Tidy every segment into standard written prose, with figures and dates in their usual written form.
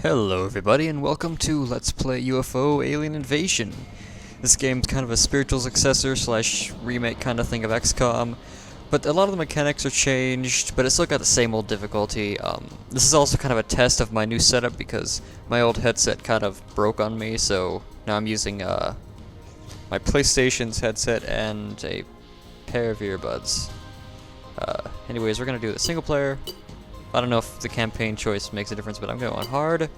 Hello everybody and welcome to Let's Play UFO Alien Invasion. This game's kind of a spiritual successor slash remake kind of thing of XCOM, but a lot of the mechanics are changed, but it's still got the same old difficulty. This is also kind of a test of my new setup because my old headset kind of broke on me, so now I'm using my PlayStation's headset and a pair of earbuds. Anyways, we're gonna do the single player. I don't know if the campaign choice makes a difference, but I'm going on hard,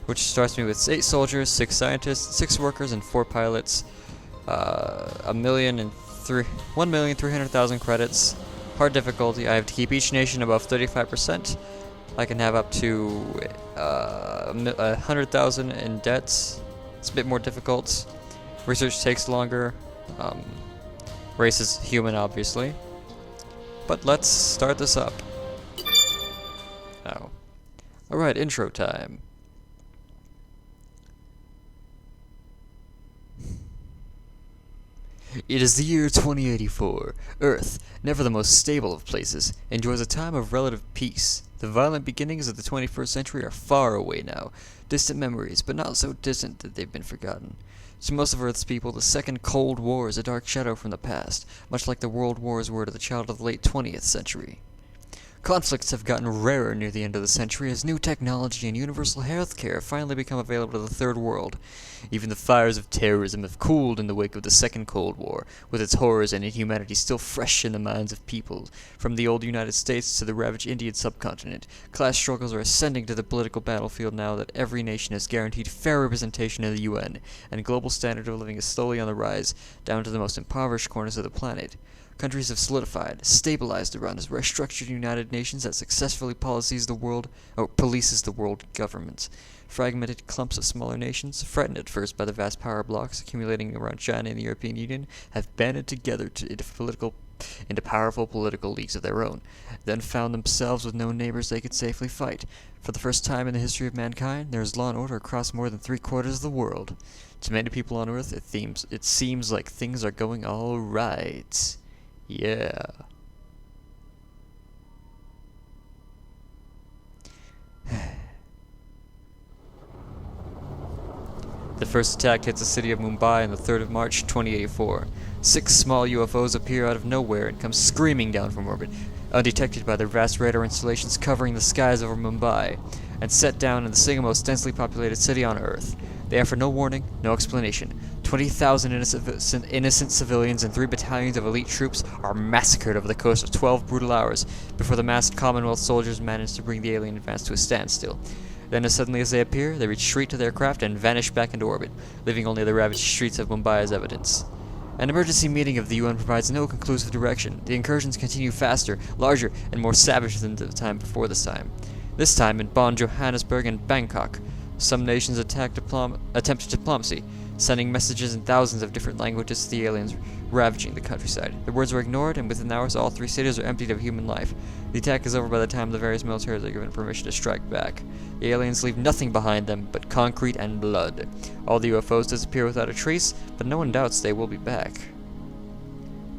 which starts me with 8 soldiers, 6 scientists, 6 workers, and 4 pilots. 1,300,000 credits. Hard difficulty. I have to keep each nation above 35%. I can have up to 100,000 in debts. It's a bit more difficult. Research takes longer. Race is human, obviously. But let's start this up. Oh. Alright, intro time. It is the year 2084. Earth, never the most stable of places, enjoys a time of relative peace. The violent beginnings of the 21st century are far away now. Distant memories, but not so distant that they've been forgotten. To most of Earth's people, the Second Cold War is a dark shadow from the past, much like the World Wars were to the child of the late 20th century. Conflicts have gotten rarer near the end of the century as new technology and universal healthcare have finally become available to the Third World. Even the fires of terrorism have cooled in the wake of the Second Cold War, with its horrors and inhumanity still fresh in the minds of people. From the old United States to the ravaged Indian subcontinent, class struggles are ascending to the political battlefield now that every nation is guaranteed fair representation in the UN, and global standard of living is slowly on the rise, down to the most impoverished corners of the planet. Countries have solidified, stabilized around a restructured United Nations that successfully policies the world governments. Fragmented clumps of smaller nations, frightened at first by the vast power blocks accumulating around China and the European Union, have banded together into powerful political leagues of their own, then found themselves with no neighbors they could safely fight. For the first time in the history of mankind, there is law and order across more than 3/4 of the world. To many people on Earth, it seems like things are going all right. Yeah. The first attack hits the city of Mumbai on the 3rd of March, 2084. 6 small UFOs appear out of nowhere and come screaming down from orbit, undetected by their vast radar installations covering the skies over Mumbai, and set down in the single most densely populated city on Earth. They offer no warning, no explanation. 20,000 innocent civilians and 3 battalions of elite troops are massacred over the course of 12 brutal hours before the masked Commonwealth soldiers manage to bring the alien advance to a standstill. Then, as suddenly as they appear, they retreat to their craft and vanish back into orbit, leaving only the ravaged streets of Mumbai as evidence. An emergency meeting of the UN provides no conclusive direction. The incursions continue faster, larger, and more savage than the time before this time. This time in Bonn, Johannesburg, and Bangkok. Some nations attempt diplomacy, sending messages in thousands of different languages to the aliens, ravaging the countryside. The words were ignored, and within hours all 3 cities are emptied of human life. The attack is over by the time the various militaries are given permission to strike back. The aliens leave nothing behind them but concrete and blood. All the UFOs disappear without a trace, but no one doubts they will be back.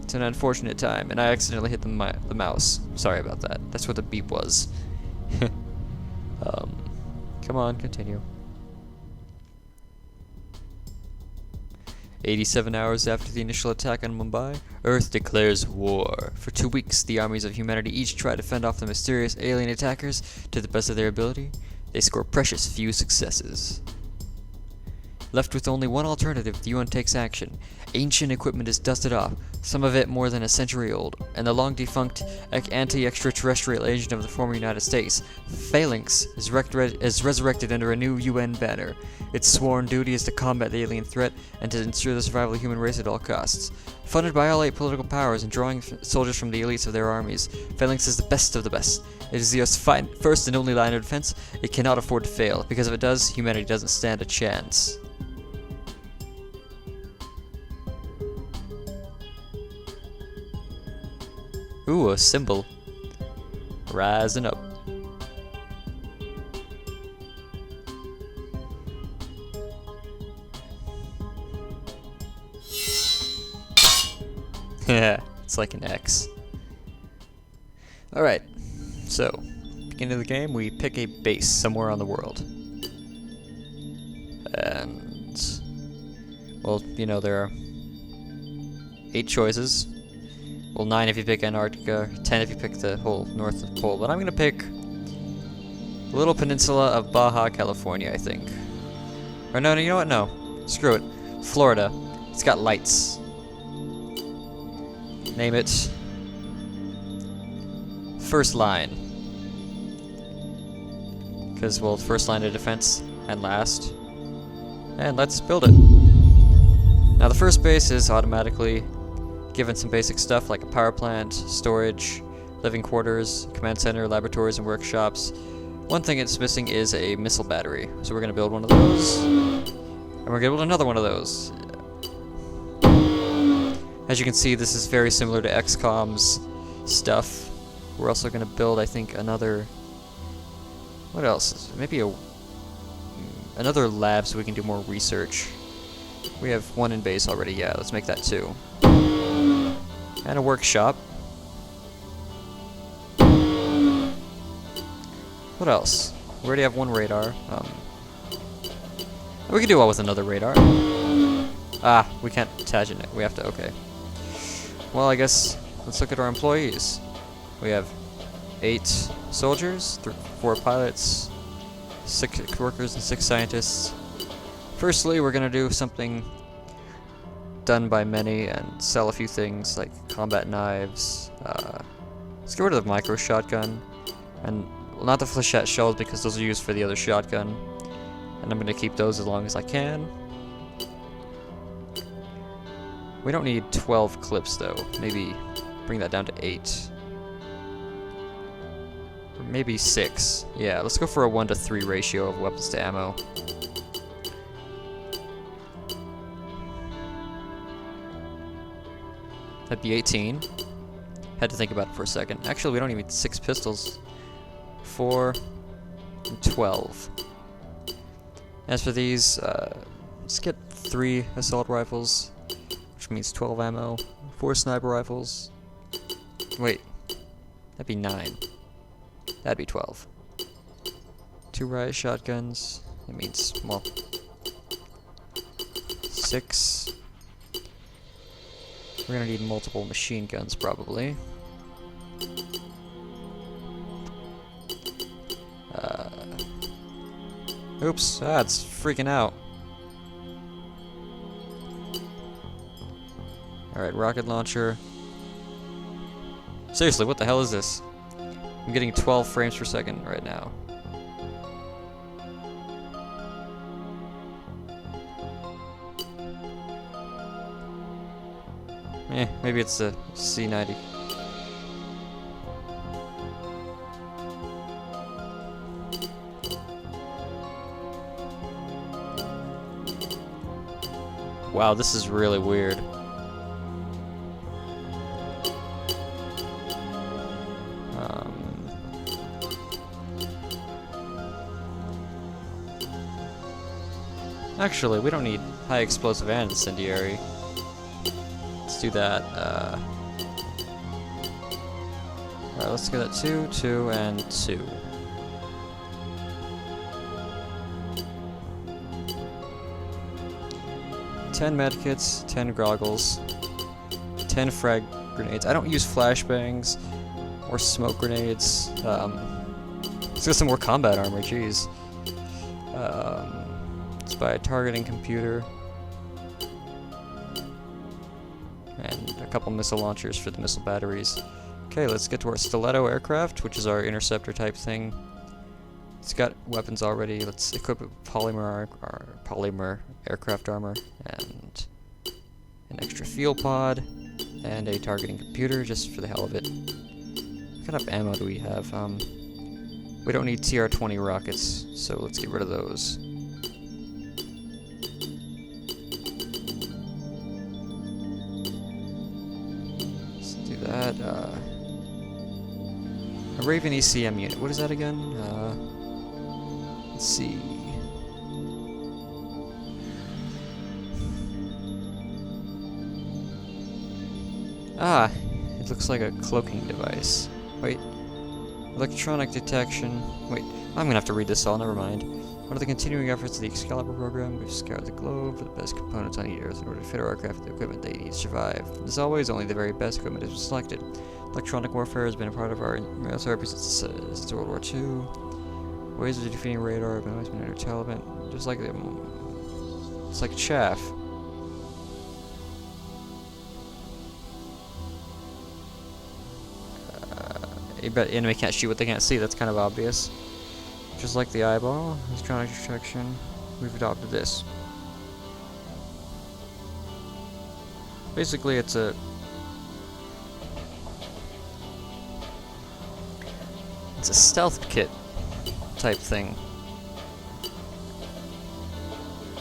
It's an unfortunate time, and I accidentally hit the mouse. Sorry about that. That's what the beep was. Come on, continue. 87 hours after the initial attack on Mumbai, Earth declares war. For 2 weeks, the armies of humanity each try to fend off the mysterious alien attackers to the best of their ability. They score precious few successes. Left with only one alternative, the UN takes action. Ancient equipment is dusted off, some of it more than a century old, and the long-defunct anti-extraterrestrial agent of the former United States, Phalanx, is resurrected under a new UN banner. Its sworn duty is to combat the alien threat and to ensure the survival of the human race at all costs. Funded by all 8 political powers and drawing soldiers from the elites of their armies, Phalanx is the best of the best. It is the Earth's first and only line of defense. It cannot afford to fail, because if it does, humanity doesn't stand a chance. Ooh, a symbol. Rising up. Yeah, it's like an X. Alright, so, beginning of the game, we pick a base somewhere on the world. And, well, you know, there are 8 choices. Well, 9 if you pick Antarctica, 10 if you pick the whole North Pole. But I'm gonna pick the little peninsula of Baja California, I think. Or no, you know what? No. Screw it. Florida. It's got lights. Name it. First line. Because, well, first line of defense and last. And let's build it. Now, the first base is automatically given some basic stuff like a power plant, storage, living quarters, command center, laboratories, and workshops. One thing it's missing is a missile battery. So we're going to build one of those. And we're going to build another one of those. As you can see, this is very similar to XCOM's stuff. We're also going to build, I think, another... What else? Maybe another lab so we can do more research. We have one in base already, yeah, let's make that 2. And a workshop. What else? We already have one radar. We can do well with another radar. Ah, we can't attach it. We have to, okay. Well, I guess let's look at our employees. We have 8 soldiers, 4 pilots, 6 workers, and 6 scientists. Firstly, we're going to do something done by many and sell a few things like combat knives. Let's get rid of the micro shotgun. And, well, not the flechette shells because those are used for the other shotgun. And I'm going to keep those as long as I can. We don't need 12 clips though. Maybe bring that down to 8. Or maybe 6. Yeah, let's go for a 1-to-3 ratio of weapons to ammo. That'd be 18. Had to think about it for a second. Actually, we don't even need 6 pistols. 4 and 12. As for these, let's get 3 assault rifles, which means 12 ammo. 4 sniper rifles. Wait, that'd be 9. That'd be 12. 2 riot shotguns. That means, well, 6. We're gonna need multiple machine guns, probably. Oops, it's freaking out. Alright, rocket launcher. Seriously, what the hell is this? I'm getting 12 frames per second right now. Maybe it's a C90. Wow, this is really weird. Actually, we don't need high explosive and incendiary. Let's do that. Alright, let's get that 2, 2, and 2. Ten medkits, 10 goggles, 10 frag grenades. I don't use flashbangs or smoke grenades. Let's get some more combat armor, jeez. Let's buy a targeting computer. And a couple missile launchers for the missile batteries. Okay, let's get to our stiletto aircraft, which is our interceptor type thing. It's got weapons already. Let's equip it with polymer aircraft armor and an extra fuel pod and a targeting computer just for the hell of it. What kind of ammo do we have? We don't need TR-20 rockets, so let's get rid of those. Let's do that. A Raven ECM unit. What is that again? Let's see. Ah, it looks like a cloaking device. Wait. Electronic detection. Wait, I'm gonna have to read this all, never mind. One of the continuing efforts of the Excalibur program, we've scoured the globe for the best components on Earth in order to fit our aircraft with the equipment they need to survive. As always, only the very best equipment has been selected. Electronic warfare has been a part of our military since World War II. Ways of defeating radar have always been under development. Just like it's like chaff. You bet enemy can't shoot what they can't see. That's kind of obvious. Just like the eyeball, electronic detection, we've adopted this. Basically, it's a stealth kit type thing.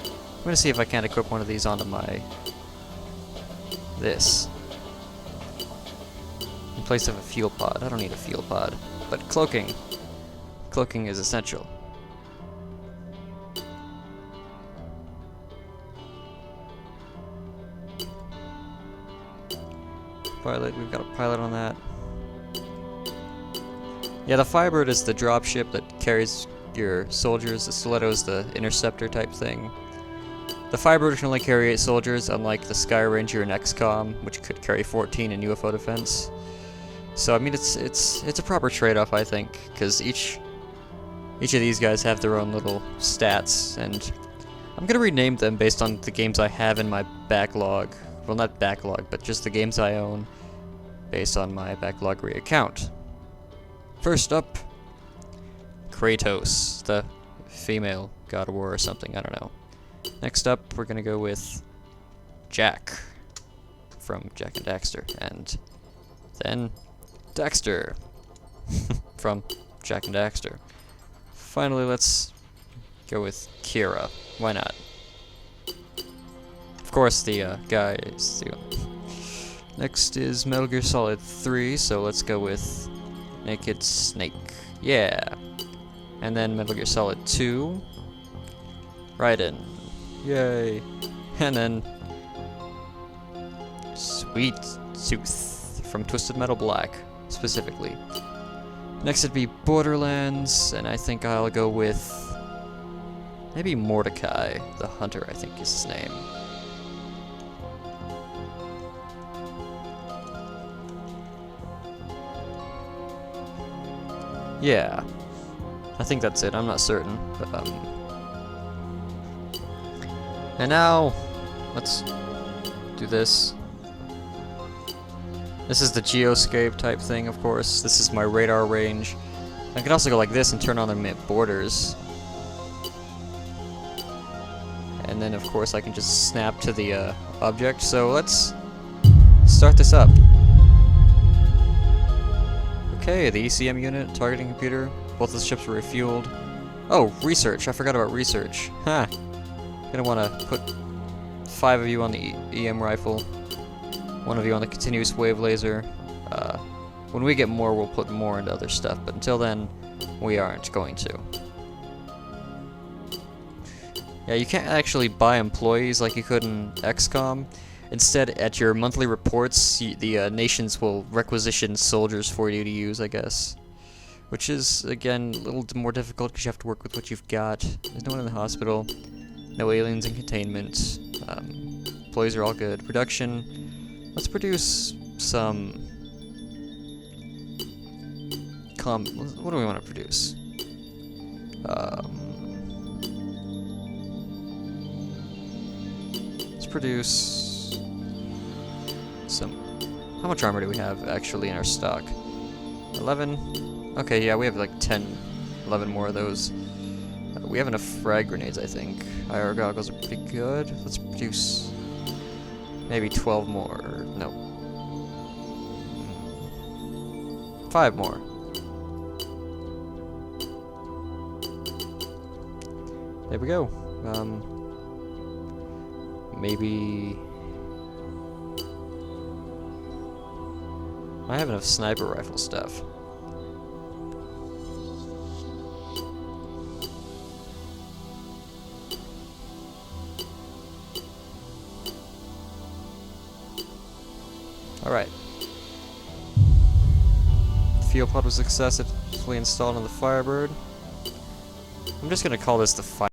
I'm gonna see if I can't equip one of these onto my this in place of a fuel pod. I don't need a fuel pod, but cloaking. Cloaking is essential. Pilot, we've got a pilot on that. Yeah, the Firebird is the dropship that carries your soldiers. The Stiletto is the interceptor type thing. The Firebird can only carry 8 soldiers, unlike the Sky Ranger and XCOM, which could carry 14 in UFO defense. So I mean, it's a proper trade-off, I think, because each of these guys have their own little stats, and I'm gonna rename them based on the games I have in my backlog. Well, not backlog, but just the games I own based on my backlog account. First up, Kratos, the female God of War or something, I don't know. Next up, we're gonna go with Jack from Jak and Daxter, and then Daxter from Jak and Daxter. Finally, let's go with Keira. Why not? Of course, the guy is the Next is Metal Gear Solid 3, so let's go with Naked Snake. Yeah. And then Metal Gear Solid 2, Raiden. Yay. And then Sweet Tooth from Twisted Metal Black, specifically. Next it'd be Borderlands, and I think I'll go with maybe Mordecai the Hunter, I think is his name. Yeah, I think that's it. I'm not certain, but and now let's do this. This is the geoscape type thing, of course. This is my radar range. I could also go like this and turn on the borders. And then, of course, I can just snap to the object. So let's start this up. Okay, the ECM unit, targeting computer. Both of the ships were refueled. Oh, research. I forgot about research. Huh. Gonna want to put 5 of you on the EM rifle. 1 of you on the continuous wave laser. When we get more, we'll put more into other stuff, but until then, we aren't going to. Yeah, you can't actually buy employees like you could in XCOM. Instead, at your monthly reports, the nations will requisition soldiers for you to use, I guess. Which is, again, a little more difficult because you have to work with what you've got. There's no one in the hospital. No aliens in containment. Employees are all good. Production. Let's produce some... what do we want to produce? Let's produce some... How much armor do we have, actually, in our stock? 11? Okay, yeah, we have like 10, 11 more of those. We have enough frag grenades, I think. IR goggles are pretty good. Let's produce maybe 12 more. No. 5 more. There we go. Maybe... I have enough sniper rifle stuff. Alright. The fuel pod was successfully installed on the Firebird. I'm just gonna call this the final.